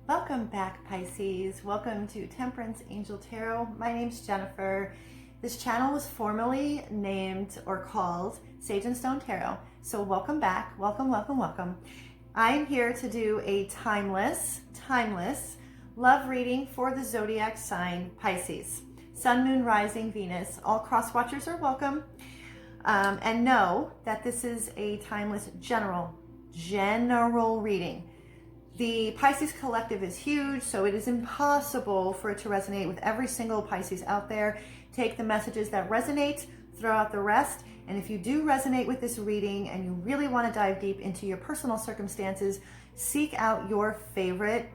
Welcome back, Pisces. Welcome to Temperance Angel Tarot. My name's Jennifer. This channel was formerly named or called Sage and Stone Tarot. So welcome back. Welcome, welcome, welcome. I'm here to do a timeless love reading for the zodiac sign Pisces. Sun, Moon, Rising, Venus. All cross watchers are welcome. And know that this is a timeless general reading. The Pisces Collective is huge, so it is impossible for it to resonate with every single Pisces out there. Take the messages that resonate, throw out the rest, and if you do resonate with this reading and you really want to dive deep into your personal circumstances, seek out your favorite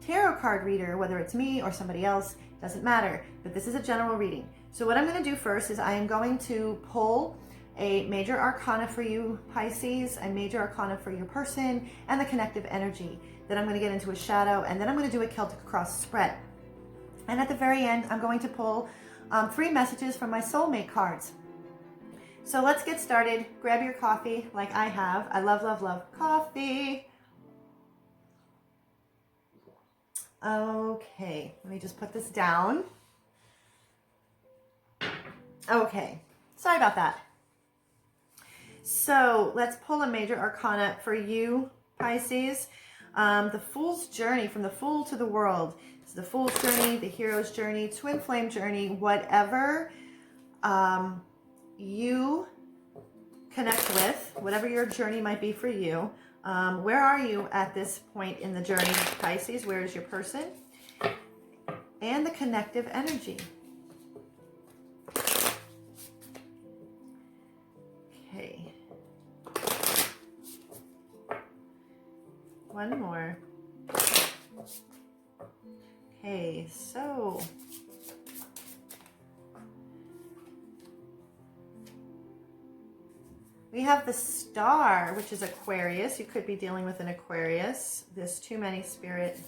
tarot card reader, whether it's me or somebody else, doesn't matter, but this is a general reading. So what I'm going to do first is I am going to pull a major arcana for you, Pisces, a major arcana for your person, and the connective energy. Then I'm going to get into a shadow, and then I'm going to do a Celtic cross spread. And at the very end, I'm going to pull 3 messages from my soulmate cards. So let's get started. Grab your coffee like I have. I love, love, love coffee. Okay, let me just put this down. Okay, sorry about that. So let's pull a major arcana for you, Pisces. The Fool's Journey, from the Fool to the World. It's the Fool's Journey, the Hero's Journey, Twin Flame Journey, whatever you connect with, whatever your journey might be for you. Where are you at this point in the journey, Pisces? Where is your person? And the connective energy. Okay. One more. Okay, so we have the Star, which is Aquarius. You could be dealing with an Aquarius. There's too many, Spirit.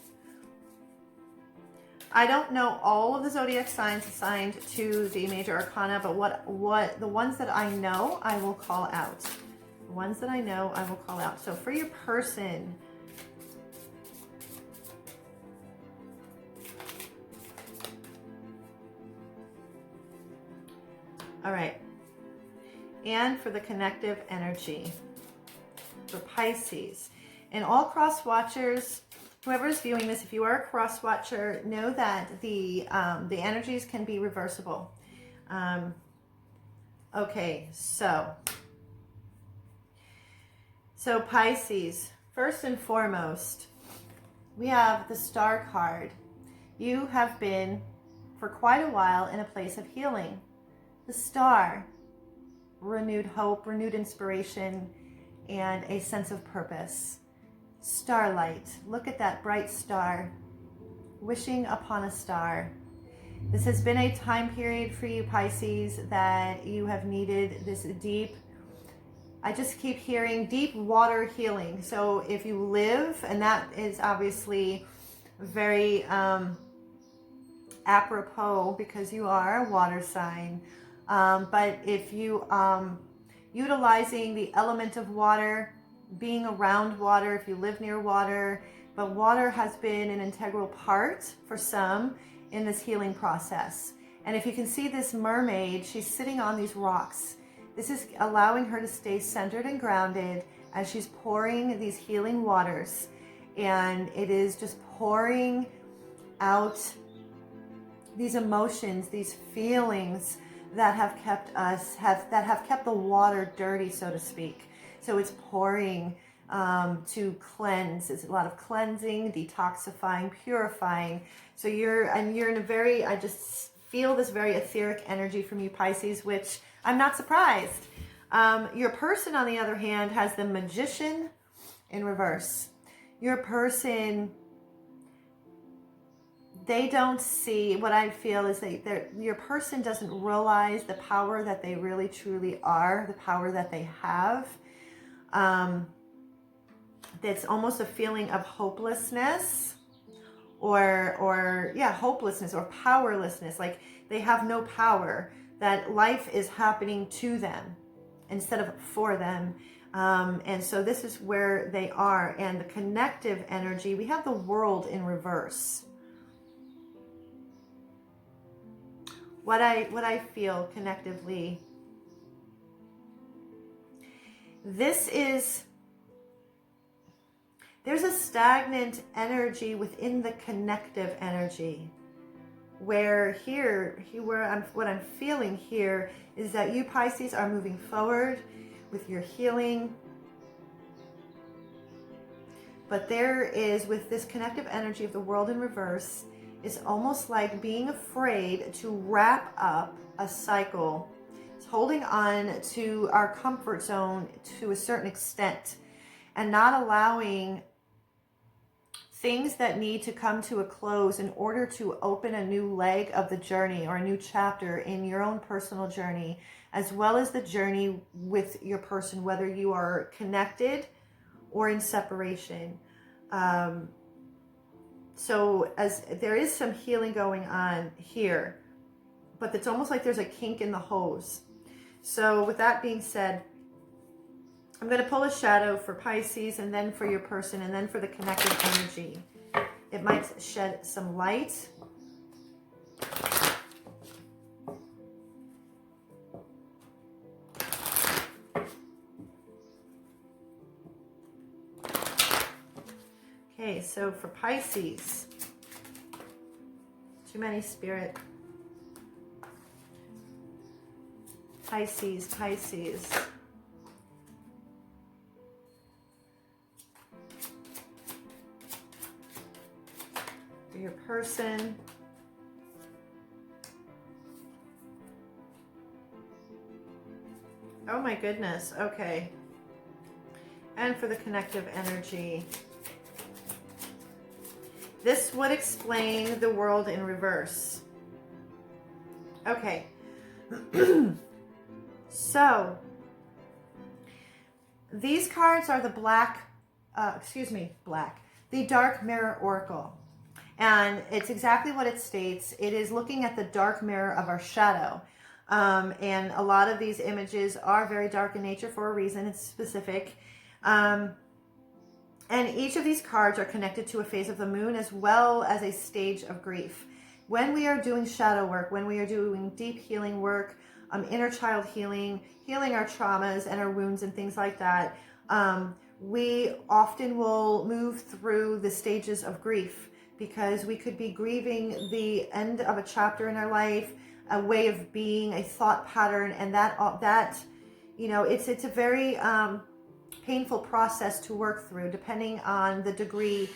I don't know all of the zodiac signs assigned to the major arcana, but what the ones that I know, I will call out. The ones that I know, I will call out. So for your person, all right, and for the connective energy for Pisces. And all cross watchers, whoever is viewing this, if you are a cross watcher, know that the energies can be reversible. Okay, so Pisces, first and foremost, we have the Star card. You have been for quite a while in a place of healing. The Star, renewed hope, renewed inspiration, and a sense of purpose. Starlight, look at that bright star, wishing upon a star. This has been a time period for you, Pisces, that you have needed this deep, I just keep hearing deep water healing. So if you live, and that is obviously very apropos because you are a water sign, but if you utilizing the element of water, being around water, if you live near water, but water has been an integral part for some in this healing process. And if you can see this mermaid, she's sitting on these rocks. This is allowing her to stay centered and grounded as she's pouring these healing waters. And it is just pouring out these emotions, these feelings that have kept us, that have kept the water dirty, so to speak. So it's pouring to cleanse. It's a lot of cleansing, detoxifying, purifying. So you're in a very, I just feel this very etheric energy from you, Pisces, which I'm not surprised. Your person, on the other hand, has the Magician in reverse. Your person, they don't see, what I feel is your person doesn't realize the power that they really truly are, the power that they have. That's almost a feeling of hopelessness or hopelessness or powerlessness. Like they have no power, that life is happening to them instead of for them. And so this is where they are. And the connective energy, we have the World in reverse. What I feel connectively, there's a stagnant energy within the connective energy, where what I'm feeling here is that you Pisces are moving forward with your healing. But there is, with this connective energy of the World in reverse, it's almost like being afraid to wrap up a cycle. It's holding on to our comfort zone to a certain extent and not allowing things that need to come to a close in order to open a new leg of the journey or a new chapter in your own personal journey, as well as the journey with your person, whether you are connected or in separation. So as there is some healing going on here, but it's almost like there's a kink in the hose. So with that being said, I'm going to pull a shadow for Pisces, and then for your person, and then for the connected energy. It might shed some light. Okay, so for Pisces, too many, Spirit. Pisces. For your person. Oh my goodness, okay. And for the connective energy. This would explain the World in reverse. Okay. So, these cards are the the Dark Mirror Oracle. And it's exactly what it states. It is looking at the dark mirror of our shadow. And a lot of these images are very dark in nature for a reason. It's specific. And each of these cards are connected to a phase of the moon as well as a stage of grief. When we are doing shadow work, when we are doing deep healing work, inner child healing, healing our traumas and our wounds and things like that, we often will move through the stages of grief, because we could be grieving the end of a chapter in our life, a way of being, a thought pattern, and that you know, it's a very painful process to work through, depending on the degree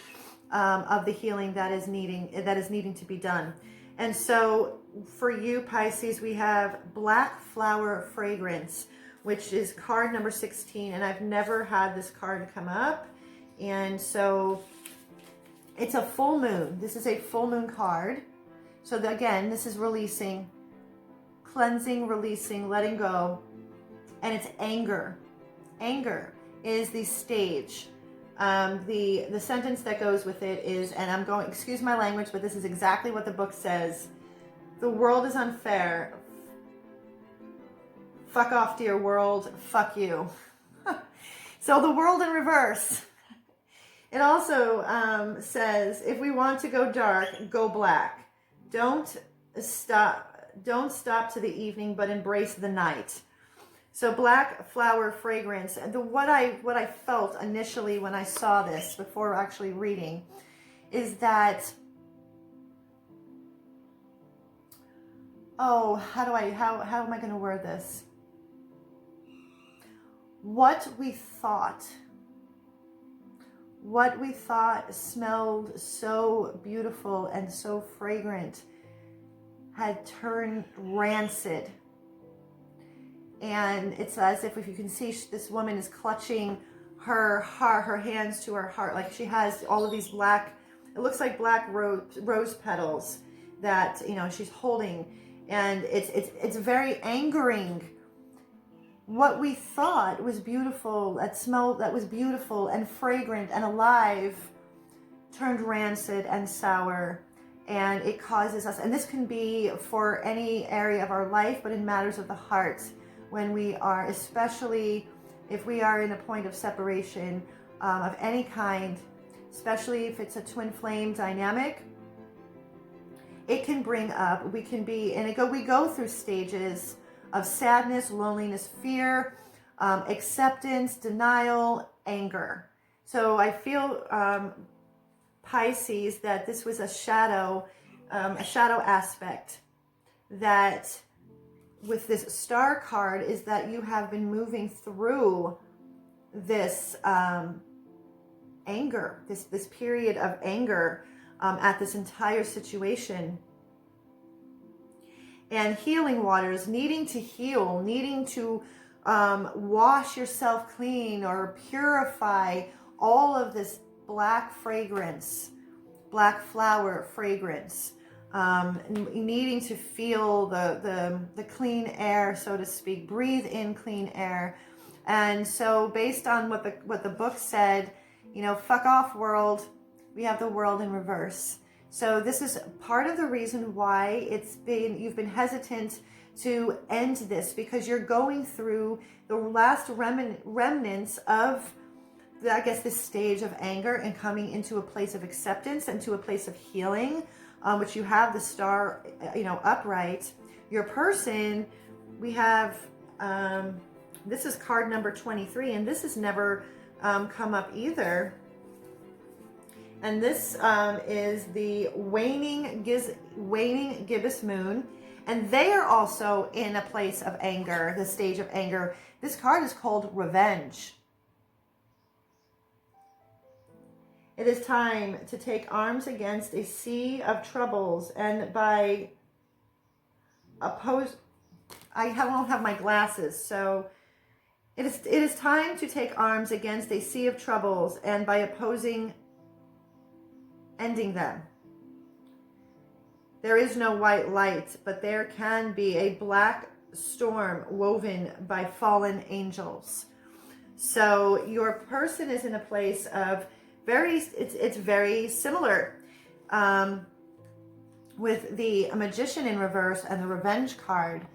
of the healing that is needing to be done. And so for you Pisces, we have Black Flower Fragrance, which is card number 16, and I've never had this card come up. And so it's a full moon. This is a full moon card. So again, this is releasing, cleansing, releasing, letting go. And it's anger. Anger is the stage. The sentence that goes with it is, and I'm going, excuse my language, but this is exactly what the book says. The world is unfair. Fuck off, dear world. Fuck you. So the World in reverse. It also says, if we want to go dark, go black. Don't stop to the evening, but embrace the night. So Black Flower Fragrance. And what I felt initially when I saw this, before actually reading, is that, oh, how am I going to word this? What we thought smelled so beautiful and so fragrant had turned rancid. And it's as if you can see, this woman is clutching her heart, her hands to her heart, like she has all of these black, it looks like black rose petals that, you know, she's holding. And it's very angering. What we thought was beautiful, that was beautiful and fragrant and alive, turned rancid and sour. And it causes us, and this can be for any area of our life, but in matters of the heart, when we are especially if we are in a point of separation of any kind, especially if it's a twin flame dynamic, it can bring up, we go through stages of sadness, loneliness, fear, acceptance, denial, anger. So I feel, Pisces, that this was a shadow aspect, that with this star card is that you have been moving through this anger, this period of anger at this entire situation. And healing waters, needing to heal, needing to wash yourself clean or purify all of this black fragrance, black flower fragrance, needing to feel the clean air, so to speak, breathe in clean air. And so based on what the book said, you know, fuck off world, we have the world in reverse. So this is part of the reason why you've been hesitant to end this, because you're going through the last remnants of, I guess, this stage of anger and coming into a place of acceptance and to a place of healing, which you have the star, you know, upright. Your person, we have, this is card number 23, and this has never come up either. And this is the waning gibbous moon. And they are also in a place of anger, the stage of anger. This card is called revenge. It is time to take arms against a sea of troubles. And by oppose, I don't have my glasses, so it is time to take arms against a sea of troubles, and by opposing, ending them. There is no white light, but there can be a black storm woven by fallen angels. So your person is in a place of it's very similar with the Magician in reverse and the Revenge card.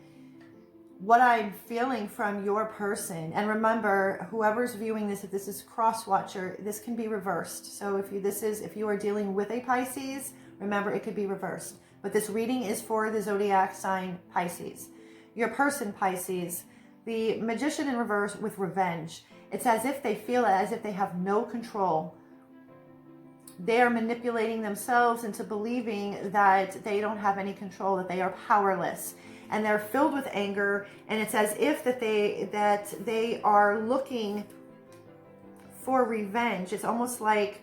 What I'm feeling from your person, and remember, whoever's viewing this, if this is cross-watcher, this can be reversed. So if you are dealing with a Pisces, remember, it could be reversed. But this reading is for the zodiac sign Pisces. Your person, Pisces, the Magician in reverse with revenge. It's as if they feel as if they have no control. They are manipulating themselves into believing that they don't have any control, that they are powerless. And they're filled with anger, and it's as if that they are looking for revenge. It's almost like,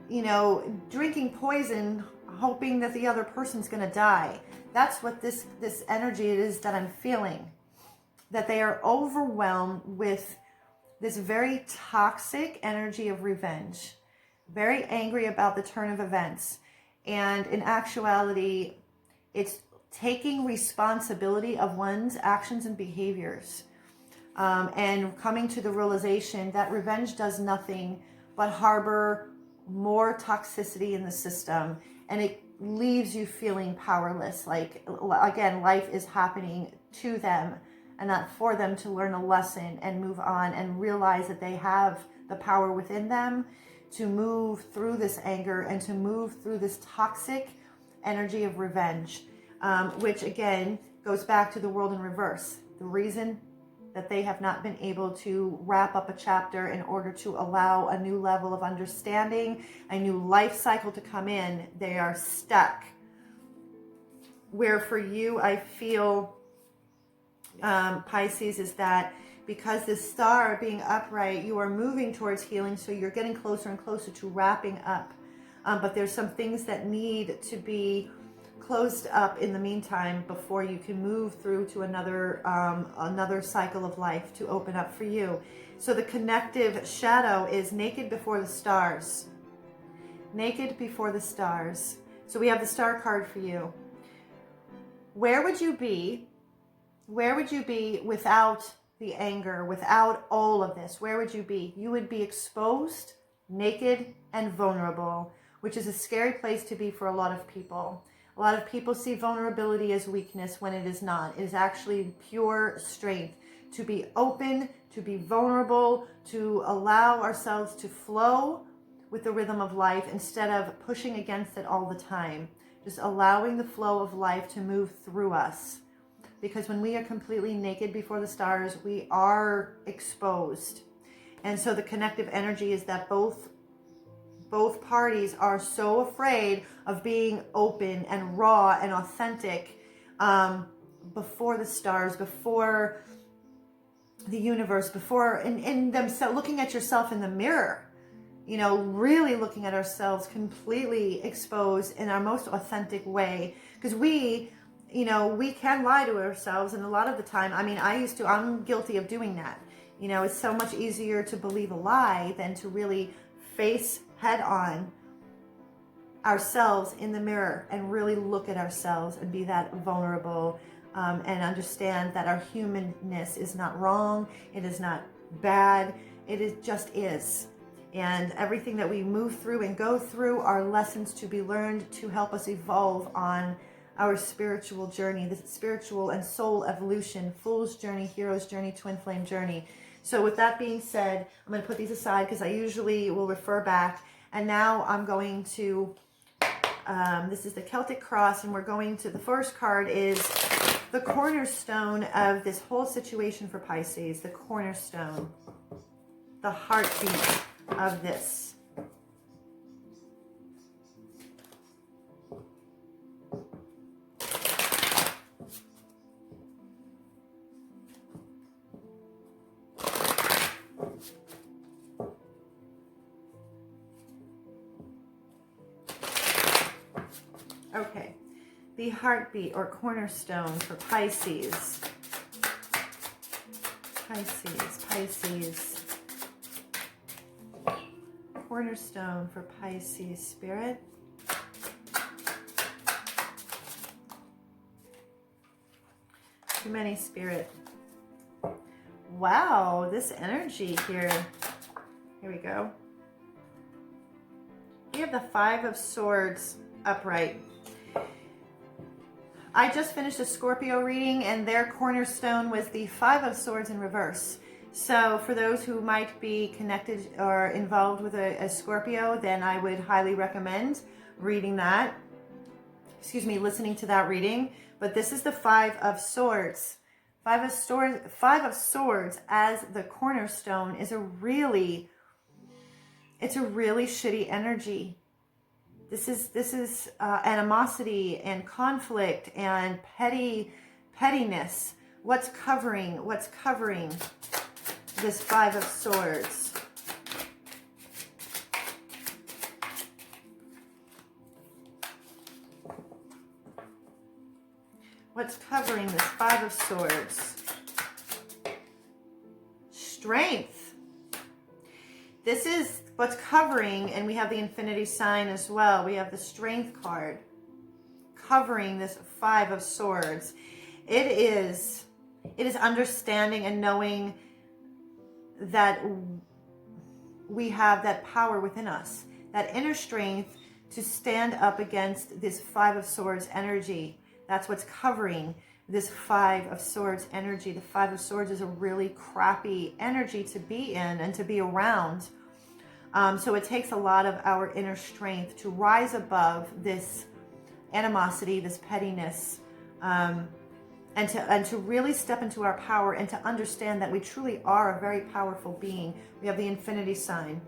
you know, drinking poison, hoping that the other person's going to die. That's what this energy is that I'm feeling. That they are overwhelmed with this very toxic energy of revenge. Very angry about the turn of events. And in actuality, it's taking responsibility of one's actions and behaviors. And coming to the realization that revenge does nothing but harbor more toxicity in the system, and it leaves you feeling powerless. Like, again, life is happening to them and not for them to learn a lesson and move on and realize that they have the power within them to move through this anger and to move through this toxic energy of revenge, which again goes back to the world in reverse. The reason that they have not been able to wrap up a chapter in order to allow a new level of understanding, a new life cycle to come in, they are stuck. Where for you, I feel, Pisces, is that because this star being upright, you are moving towards healing, so you're getting closer and closer to wrapping up. But there's some things that need to be closed up in the meantime before you can move through to another cycle of life to open up for you. So the connective shadow is naked before the stars. Naked before the stars. So we have the star card for you. Where would you be? Where would you be without the anger, without all of this? Where would you be? You would be exposed, naked, and vulnerable, which is a scary place to be for a lot of people. A lot of people see vulnerability as weakness when it is not. It is actually pure strength. to be open, to be vulnerable, to allow ourselves to flow with the rhythm of life instead of pushing against it all the time. Just allowing the flow of life to move through us. Because when we are completely naked before the stars, we are exposed. And so the connective energy is that both parties are so afraid of being open and raw and authentic before the stars, before the universe, before in themselves, looking at yourself in the mirror, you know, really looking at ourselves completely exposed in our most authentic way. Because we, you know, we can lie to ourselves, and a lot of the time, I mean, I'm guilty of doing that. You know, it's so much easier to believe a lie than to really face head on ourselves in the mirror and really look at ourselves and be that vulnerable, and understand that our humanness is not wrong. It is not bad. Just is. And everything that we move through and go through are lessons to be learned to help us evolve on our spiritual journey, the spiritual and soul evolution, fool's journey, hero's journey, twin flame journey. So with that being said, I'm going to put these aside because I usually will refer back. And now I'm going to, this is the Celtic Cross, and we're going to, the first card is the cornerstone of this whole situation for Pisces, the cornerstone, the heartbeat of this. Okay, the heartbeat or cornerstone for Pisces. Pisces. Cornerstone for Pisces spirit. Too many, spirit. Wow, this energy here. Here we go. We have the Five of Swords upright. I just finished a Scorpio reading, and their cornerstone was the Five of Swords in reverse. So for those who might be connected or involved with a Scorpio, then I would highly recommend reading that. Listening to that reading. But this is the Five of Swords. Five of Swords as the cornerstone is a really shitty energy. This is animosity and conflict and pettiness. What's covering this Five of Swords? What's covering this Five of Swords? Strength. This is what's covering, and we have the infinity sign as well. We have the Strength card covering this Five of Swords. It is understanding and knowing that we have that power within us, that inner strength to stand up against this Five of Swords energy. That's what's covering this Five of Swords energy. The Five of Swords is a really crappy energy to be in and to be around. So it takes a lot of our inner strength to rise above this animosity, this pettiness, and to really step into our power and to understand that we truly are a very powerful being. We have the infinity sign.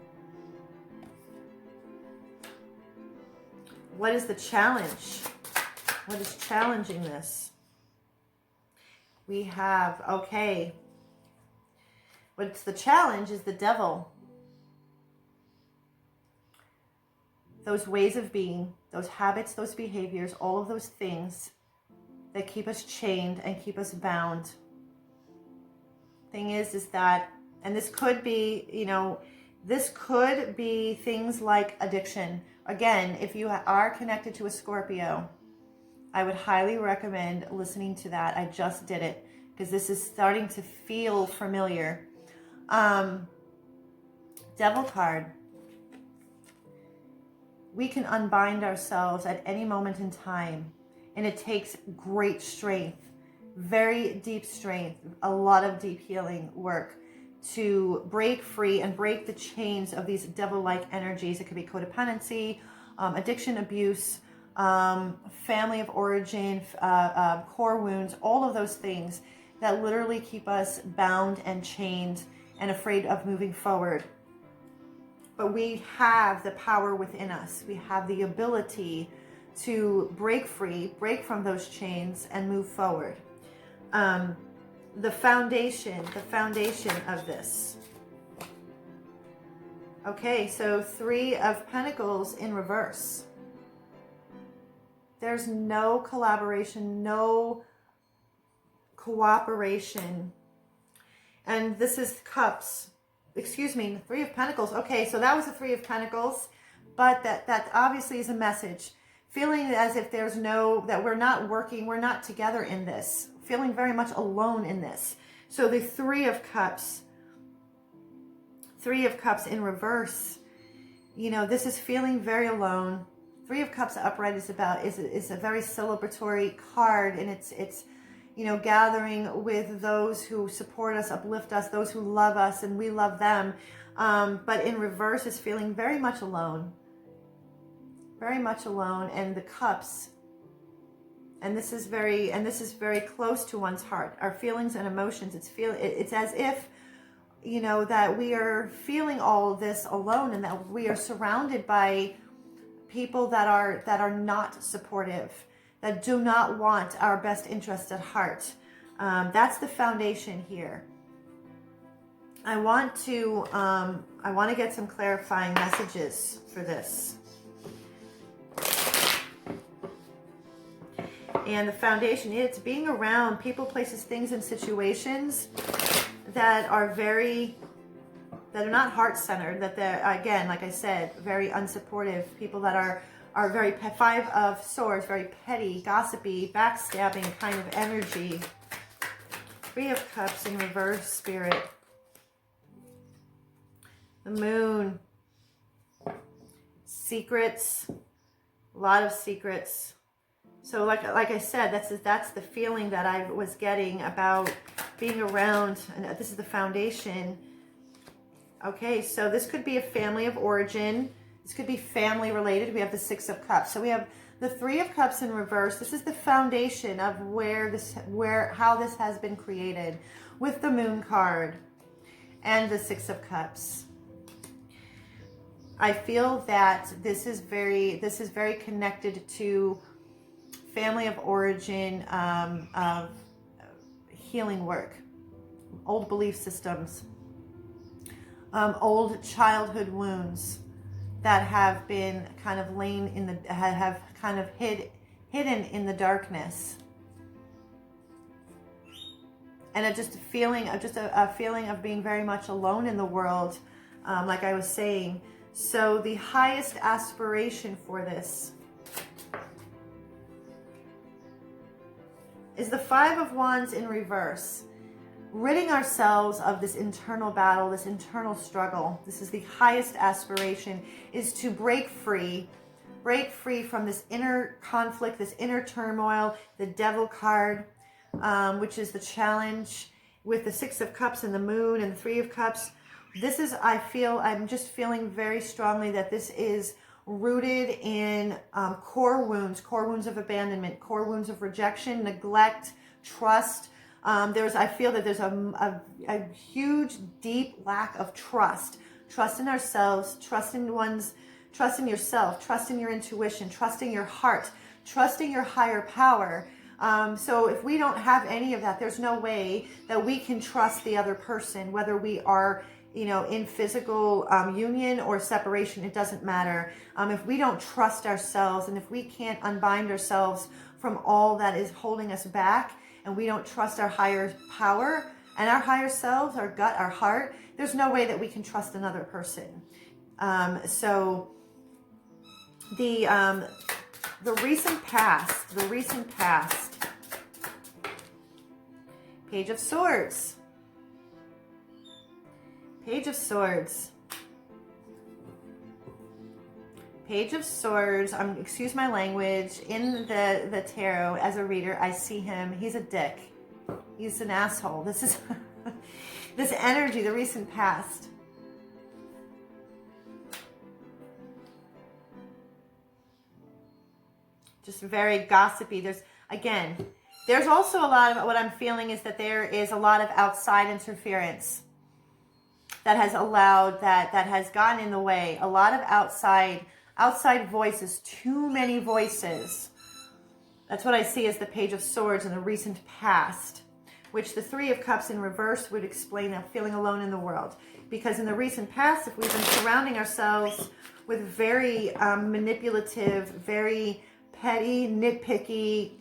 What is the challenge? What is challenging this? We have, okay, what's the challenge is the devil. Those ways of being, those habits, those behaviors, all of those things that keep us chained and keep us bound. Thing is that, and this could be, this could be things like addiction. Again, if you are connected to a Scorpio, I would highly recommend listening to that. I just did it because this is starting to feel familiar. Devil card. We can unbind ourselves at any moment in time, and it takes great strength, very deep strength, a lot of deep healing work to break free and break the chains of these devil-like energies. It could be codependency, addiction, abuse, family of origin, core wounds, all of those things that literally keep us bound and chained and afraid of moving forward. But we have the power within us. We have the ability to break free, break from those chains, and move forward. The foundation of this. Okay, so 3 of Pentacles in reverse. There's no collaboration, no cooperation. And this is Cups. Excuse me, 3 of Pentacles. Okay, so that was the 3 of Pentacles, but that obviously is a message. Feeling as if there's that we're not working, we're not together in this. Feeling very much alone in this. So the 3 of Cups in reverse, you know, this is feeling very alone. 3 of Cups upright is a very celebratory card, and it's you know, gathering with those who support us, uplift us, those who love us, and we love them. But in reverse is feeling very much alone. Very much alone. And the Cups, and this is very close to one's heart. Our feelings and emotions, it's as if, you know, that we are feeling all of this alone, and that we are surrounded by people that are not supportive, that do not want our best interest at heart. That's the foundation here. I want to get some clarifying messages for this. And the foundation, it's being around people, places, things, and situations that are not heart-centered, that they're, again, like I said, very unsupportive, people that are very 5 of Swords, very petty, gossipy, backstabbing kind of energy. 3 of Cups in reverse, Spirit. The Moon. Secrets. A lot of secrets. So like I said, that's the feeling that I was getting about being around, and this is the foundation. Okay, so this could be a family of origin. This could be family related. We have the 6 of Cups. So we have the 3 of Cups in reverse. This is the foundation of how this has been created, with the Moon card and the 6 of Cups. I feel that this is very connected to family of origin, of healing work, old belief systems, old childhood wounds that have been kind of have kind of hidden in the darkness, and just a feeling of being very much alone in the world, like I was saying. So the highest aspiration for this is the 5 of Wands in reverse. Ridding ourselves of this internal battle, this internal struggle. This is the highest aspiration, is to break free from this inner conflict, this inner turmoil, the Devil card, which is the challenge, with the 6 of Cups and the Moon and the 3 of Cups. This is, I'm just feeling very strongly that this is rooted in core wounds of abandonment, core wounds of rejection, neglect, trust. I feel that there's a huge, deep lack of trust in ourselves, trust in yourself, trust in your intuition, trusting your heart, trusting your higher power. So if we don't have any of that, there's no way that we can trust the other person, whether we are, you know, in physical union or separation. It doesn't matter. If we don't trust ourselves, and if we can't unbind ourselves from all that is holding us back, and we don't trust our higher power and our higher selves, our gut, our heart, there's no way that we can trust another person. So the recent past, Page of Swords. Page of Swords. Page of Swords, excuse my language, in the tarot as a reader, I see him, he's a dick. He's an asshole. This is this energy, the recent past. Just very gossipy. There's also a lot of what I'm feeling is that there is a lot of outside interference that has allowed, that has gotten in the way. A lot of outside voices, too many voices. That's what I see as the Page of Swords in the recent past, which the Three of Cups in reverse would explain that feeling alone in the world. Because in the recent past, if we've been surrounding ourselves with very manipulative, very petty, nitpicky,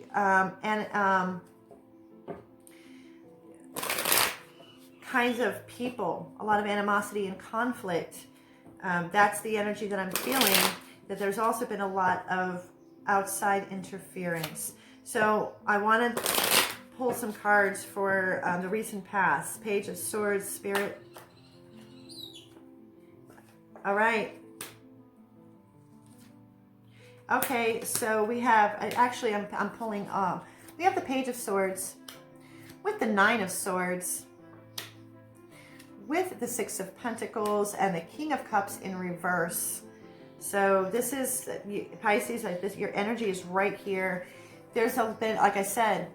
kinds of people, a lot of animosity and conflict, that's the energy that I'm feeling, that there's also been a lot of outside interference. So I want to pull some cards for the recent past. Page of Swords, Spirit. All right. Okay, so we have, actually I'm pulling, we have the Page of Swords with the Nine of Swords, with the Six of Pentacles and the King of Cups in reverse. So this is, Pisces, like this, your energy is right here. There's been, like I said,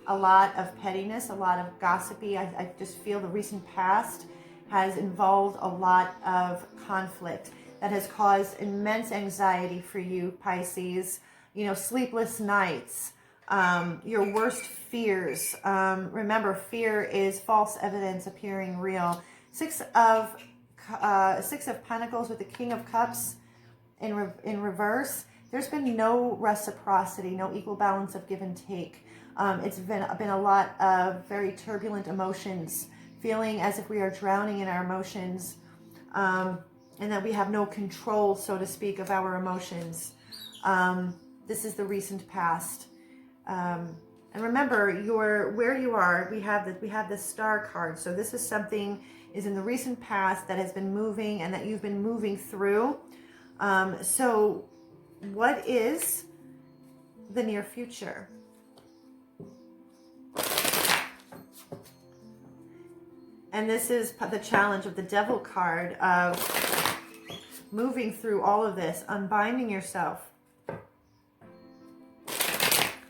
a lot of pettiness, a lot of gossipy. I just feel the recent past has involved a lot of conflict that has caused immense anxiety for you, Pisces. You know, sleepless nights, your worst fears. Remember, fear is false evidence appearing real. Six of Pentacles with the King of Cups in reverse. There's been no reciprocity, no equal balance of give and take. It's been a lot of very turbulent emotions, feeling as if we are drowning in our emotions, and that we have no control, so to speak, of our emotions. This is the recent past. And remember, where you are, we have the Star card. So this is something is in the recent past that has been moving and that you've been moving through. So what is the near future? And this is the challenge of the Devil card of moving through all of this, unbinding yourself,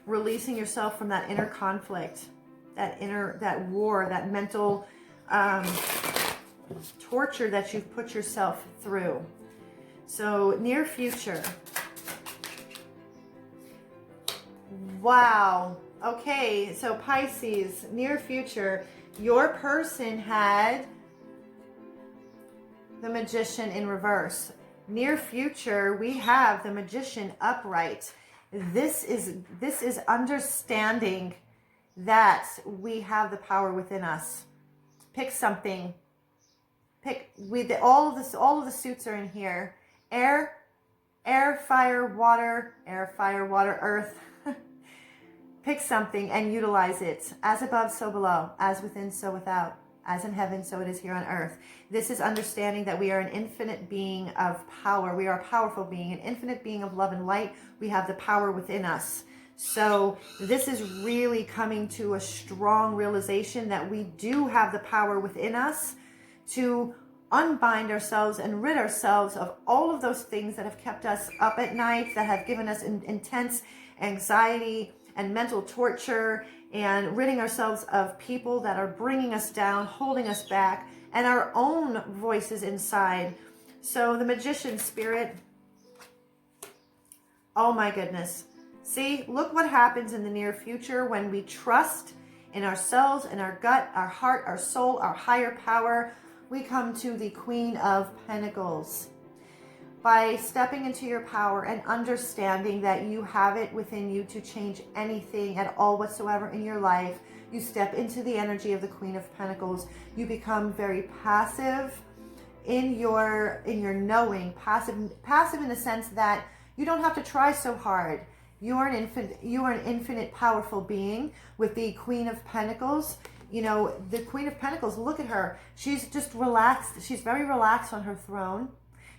releasing yourself from that inner conflict, that war, that mental torture that you've put yourself through. So near future. Wow. Okay, so Pisces, near future, your person had the Magician in reverse. Near future, we have the Magician upright. This is understanding that we have the power within us. Pick something. All of the suits are in here. Air, fire, water, earth. Pick something and utilize it. As above, so below. As within, so without. As in heaven, so it is here on earth. This is understanding that we are an infinite being of power. We are a powerful being, an infinite being of love and light. We have the power within us. So this is really coming to a strong realization that we do have the power within us to unbind ourselves and rid ourselves of all of those things that have kept us up at night, that have given us intense anxiety and mental torture, and ridding ourselves of people that are bringing us down, holding us back, and our own voices inside. So the Magician spirit, oh my goodness. See, look what happens in the near future when we trust in ourselves, in our gut, our heart, our soul, our higher power. We come to the Queen of Pentacles. By stepping into your power and understanding that you have it within you to change anything at all whatsoever in your life, you step into the energy of the Queen of Pentacles. You become very passive in your knowing, passive in the sense that you don't have to try so hard. You are an infinite powerful being with the Queen of Pentacles. You know, the Queen of Pentacles, look at her. She's just relaxed. She's very relaxed on her throne.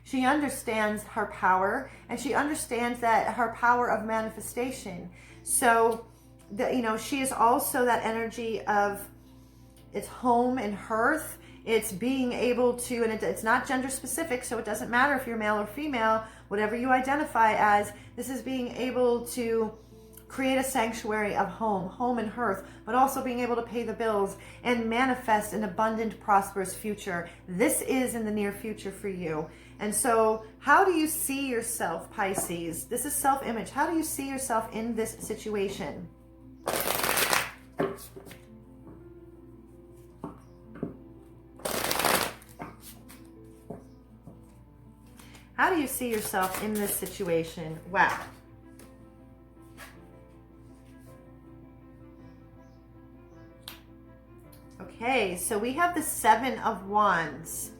She understands her power, and she understands that her power of manifestation. So she is also that energy of, it's home and hearth. It's being able to, and it's not gender specific, so it doesn't matter if you're male or female, whatever you identify as. This is being able to create a sanctuary of home and hearth, but also being able to pay the bills and manifest an abundant, prosperous future. This is in the near future for you. And so how do you see yourself, Pisces? This is self-image. How do you see yourself in this situation? How do you see yourself in this situation? Wow. Okay, so we have the Seven of Wands.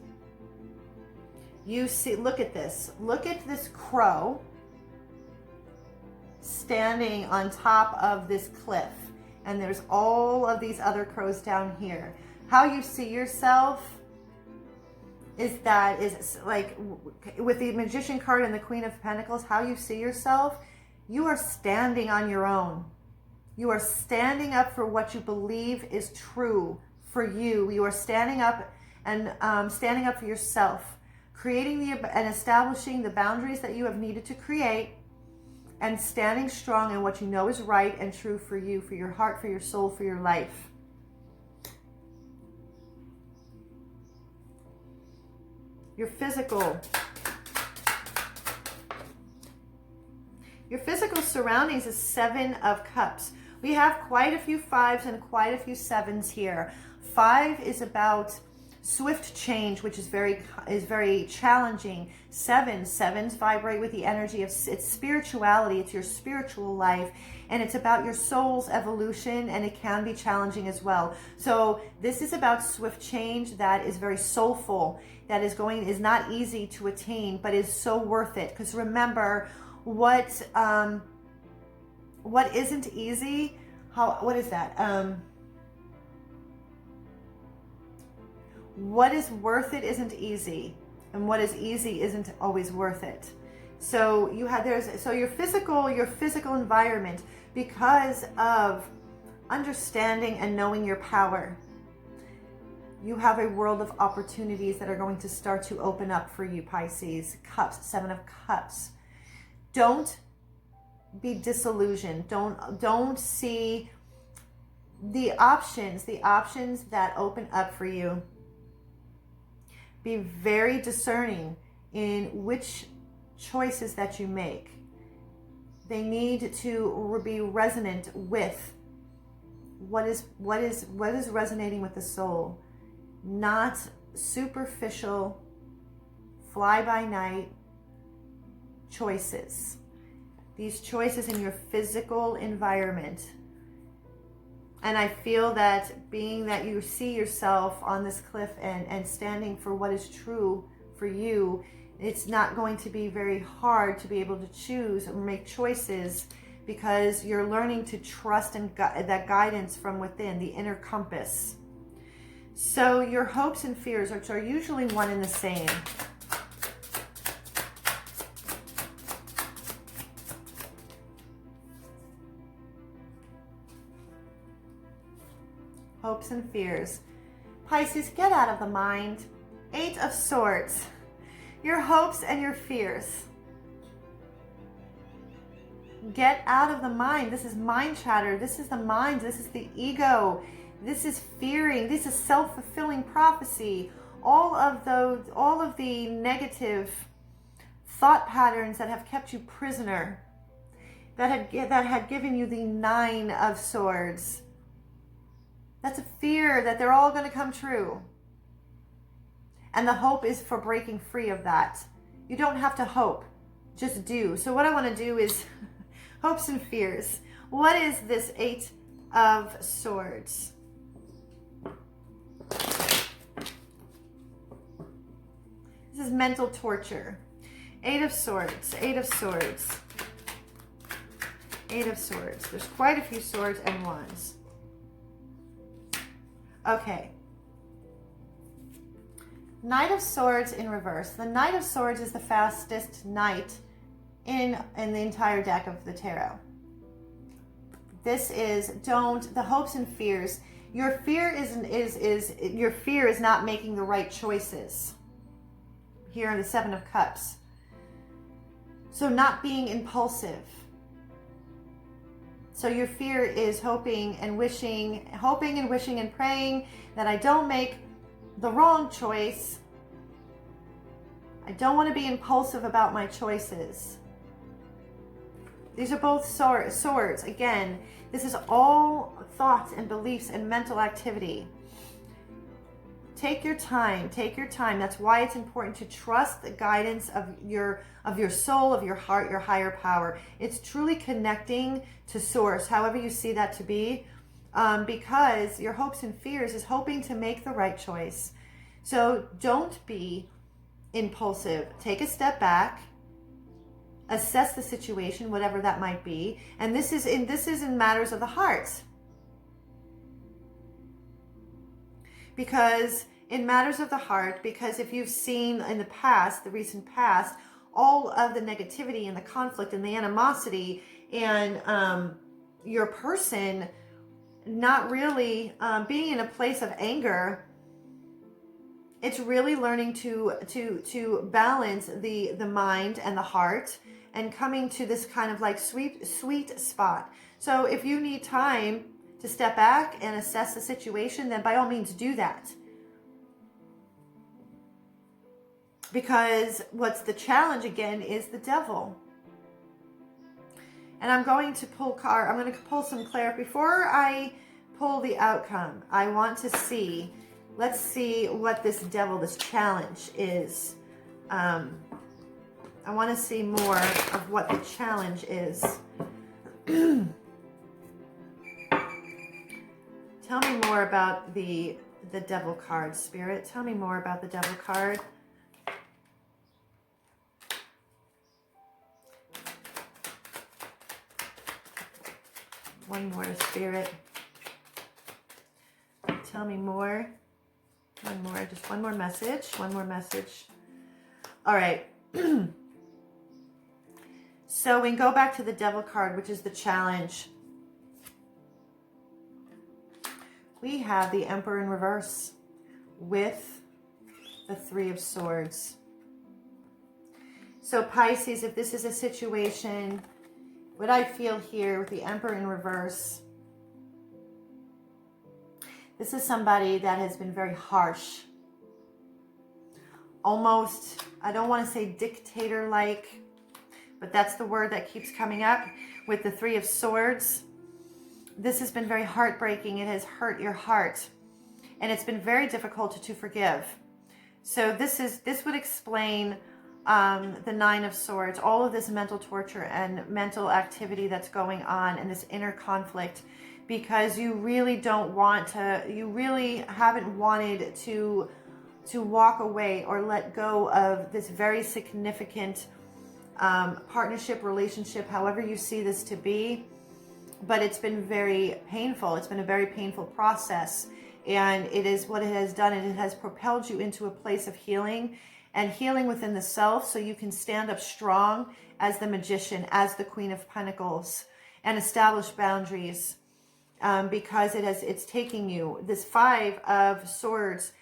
You see, look at this. Look at this crow standing on top of this cliff. And there's all of these other crows down here. How you see yourself is like with the Magician card and the Queen of Pentacles, how you see yourself, you are standing on your own. You are standing up for what you believe is true for you. You are standing up and standing up for yourself, creating and establishing the boundaries that you have needed to create, and standing strong in what you know is right and true for you, for your heart, for your soul, for your life. Your physical surroundings is Seven of Cups. We have quite a few fives and quite a few sevens here. 5 is about swift change, which is very challenging. Sevens vibrate with the energy of it's spirituality. It's your spiritual life, and it's about your soul's evolution, and it can be challenging as well. So this is about swift change that is very soulful, that is not easy to attain, but is so worth it. Because remember, what isn't easy, what is that? What is worth it isn't easy, and what is easy isn't always worth it. So your physical environment, because of understanding and knowing your power, you have a world of opportunities that are going to start to open up for you, Pisces. Cups, Seven of Cups. Don't be disillusioned. Don't see the options that open up for you. Be very discerning in which choices that you make. They need to be resonant with what is resonating with the soul, not superficial, fly-by-night choices. These choices in your physical environment. And I feel that being that you see yourself on this cliff and standing for what is true for you, it's not going to be very hard to be able to choose or make choices, because you're learning to trust in that guidance from within, the inner compass. So your hopes and fears, which are usually one and the same. Hopes and fears. Pisces, get out of the mind. 8 of Swords. Your hopes and your fears. Get out of the mind. This is mind chatter. This is the mind. This is the ego. This is fearing. This is self-fulfilling prophecy. All of the negative thought patterns that have kept you prisoner, that had given you the 9 of Swords. That's a fear that they're all going to come true. And the hope is for breaking free of that. You don't have to hope, just do. So what I want to do is hopes and fears. What is this 8 of Swords? This is mental torture. 8 of Swords, 8 of Swords, 8 of Swords. There's quite a few swords and wands. Okay. Knight of Swords in reverse. The Knight of Swords is the fastest knight in the entire deck of the tarot. This is the hopes and fears. Your fear your fear is not making the right choices. Here are the 7 of Cups. So not being impulsive. So your fear is hoping and wishing and praying that I don't make the wrong choice. I don't want to be impulsive about my choices. These are both swords. Again, this is all thoughts and beliefs and mental activity. Take your time. Take your time. That's why it's important to trust the guidance of your soul, of your heart, your higher power. It's truly connecting to source, however you see that to be, because your hopes and fears is hoping to make the right choice. So don't be impulsive. Take a step back. Assess the situation, whatever that might be. And this is in matters of the heart. Because in matters of the heart, because if you've seen in the past, the recent past, all of the negativity and the conflict and the animosity and your person not really being in a place of anger, it's really learning to balance the mind and the heart and coming to this kind of like sweet spot. So if you need time to step back and assess the situation, then by all means do that. Because what's the challenge again is the devil. And I'm going to pull some clarity. Before I pull the outcome, I want to see, let's see what this devil, this challenge is. I want to see more of what the challenge is. Tell me more about the devil card, Spirit. Tell me more about the devil card. One more, Spirit. Tell me more. One more, just one more message. One more message. All right. So we can go back to the devil card, which is the challenge. We have the Emperor in reverse with the 3 of Swords. So Pisces, if this is a situation, what I feel here with the Emperor in reverse, this is somebody that has been very harsh. Almost, I don't want to say dictator-like, but that's the word that keeps coming up with the 3 of Swords. This has been very heartbreaking. It has hurt your heart. And it's been very difficult to forgive. So this would explain the 9 of Swords, all of this mental torture and mental activity that's going on and this inner conflict, because you really don't want to, you really haven't wanted to walk away or let go of this very significant partnership, relationship, however you see this to be. But it's been very painful. It's been a very painful process. And it is what it has done. It has propelled you into a place of healing and healing within the self, so you can stand up strong as the Magician, as the Queen of Pentacles, and establish boundaries, because it's taking you, this 5 of Swords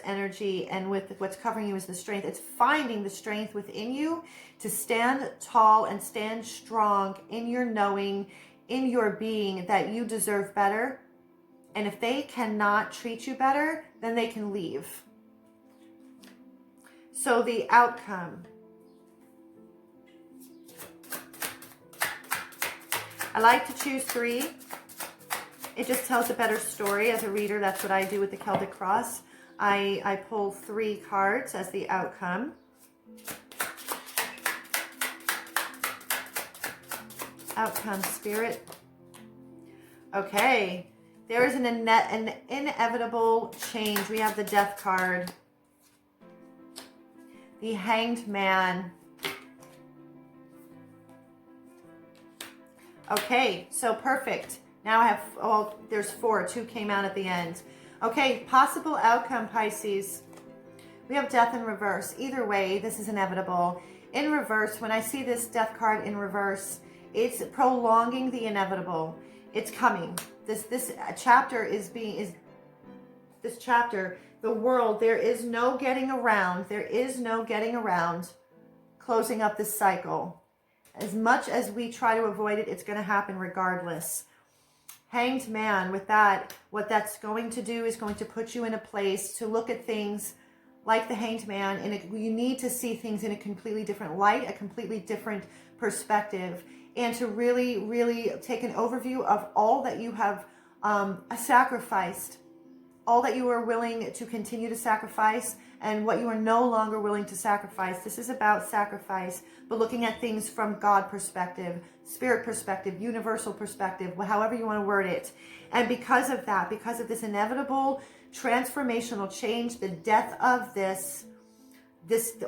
energy, and with what's covering you is the strength. It's finding the strength within you to stand tall and stand strong in your knowing, in your being, that you deserve better. And if they cannot treat you better, then they can leave. So the outcome. I like to choose 3. It just tells a better story. As a reader, that's what I do with the Celtic Cross. I pull 3 cards as the outcome. Outcome, Spirit. Okay. There is an inevitable change. We have the Death card. The Hanged Man. Okay, so perfect. Now I have, well, there's 4. 2 came out at the end. Okay, possible outcome, Pisces. We have Death in reverse. Either way, this is inevitable. In reverse, when I see this Death card in reverse, It's prolonging the inevitable. It's coming. This chapter is this chapter, the world, there is no getting around. There is no getting around closing up this cycle. As much as we try to avoid it, it's going to happen regardless. Hanged Man, with that, what that's going to do is going to put you in a place to look at things like the Hanged Man, and you need to see things in a completely different light, a completely different perspective, and to really, really take an overview of all that you have sacrificed, all that you are willing to continue to sacrifice, and what you are no longer willing to sacrifice. This is about sacrifice, but looking at things from God perspective, spirit perspective, universal perspective, however you want to word it. And because of that, because of this inevitable transformational change, the death of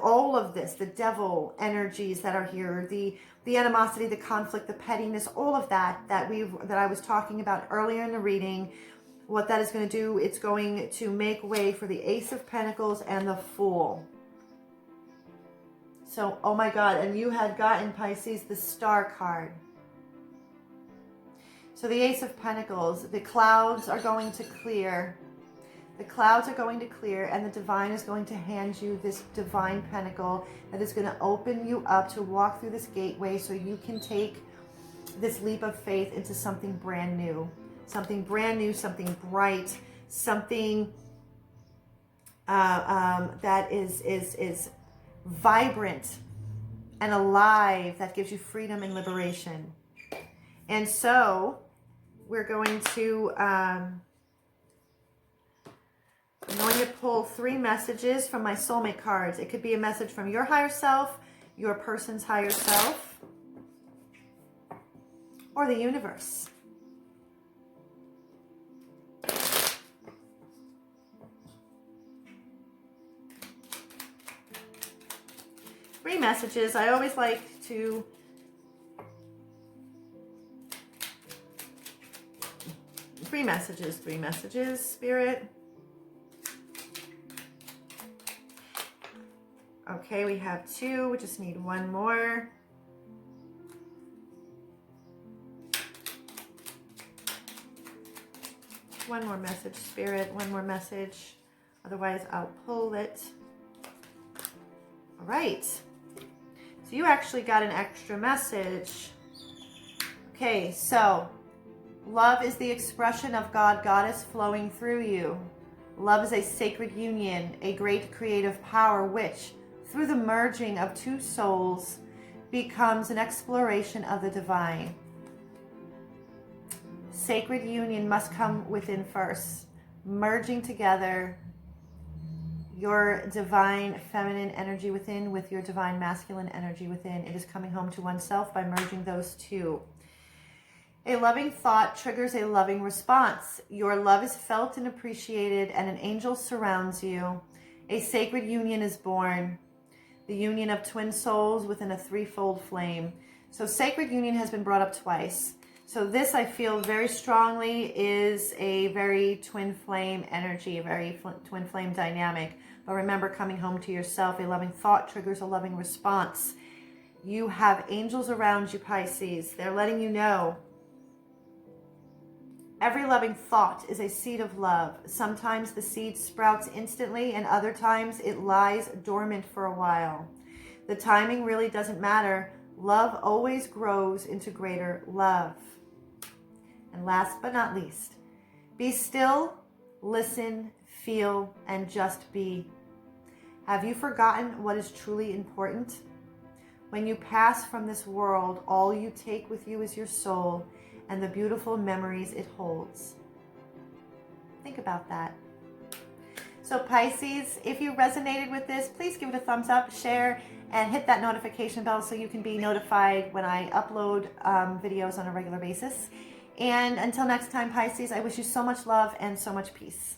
all of this, the devil energies that are here, the animosity, the conflict, the pettiness, all of that I was talking about earlier in the reading, what that is going to do, it's going to make way for the Ace of Pentacles and the Fool. So, oh my God, and you had gotten, Pisces, the Star card. So the Ace of Pentacles, the clouds are going to clear. The clouds are going to clear, and the divine is going to hand you this divine pentacle that is going to open you up to walk through this gateway so you can take this leap of faith into something brand new. Something brand new, something bright, something that is vibrant and alive, that gives you freedom and liberation. And so we're going to... I'm going to pull 3 messages from my soulmate cards. It could be a message from your higher self, your person's higher self, or the universe. Three messages. I always like to three messages, Spirit. Okay, we have 2. We just need 1 more. One more message, Spirit. 1 more message. Otherwise, I'll pull it. All right. So you actually got an extra message. Okay, so love is the expression of God, Goddess flowing through you. Love is a sacred union, a great creative power which, through the merging of 2 souls, becomes an exploration of the divine. Sacred union must come within first, merging together your divine feminine energy within with your divine masculine energy within. It is coming home to oneself by merging those 2. A loving thought triggers a loving response. Your love is felt and appreciated, and an angel surrounds you. A sacred union is born. The union of twin souls within a 3-fold flame. So sacred union has been brought up twice. So this, I feel very strongly, is a very twin flame energy, a very twin flame dynamic. But remember, coming home to yourself, a loving thought triggers a loving response. You have angels around you, Pisces. They're letting you know. Every loving thought is a seed of love. Sometimes the seed sprouts instantly, and other times it lies dormant for a while. The timing really doesn't matter. Love always grows into greater love. And last but not least, be still, listen, feel, and just be. Have you forgotten what is truly important? When you pass from this world, all you take with you is your soul and the beautiful memories it holds. Think about that. So Pisces, if you resonated with this, please give it a thumbs up, share, and hit that notification bell so you can be notified when I upload videos on a regular basis. And until next time, Pisces, I wish you so much love and so much peace.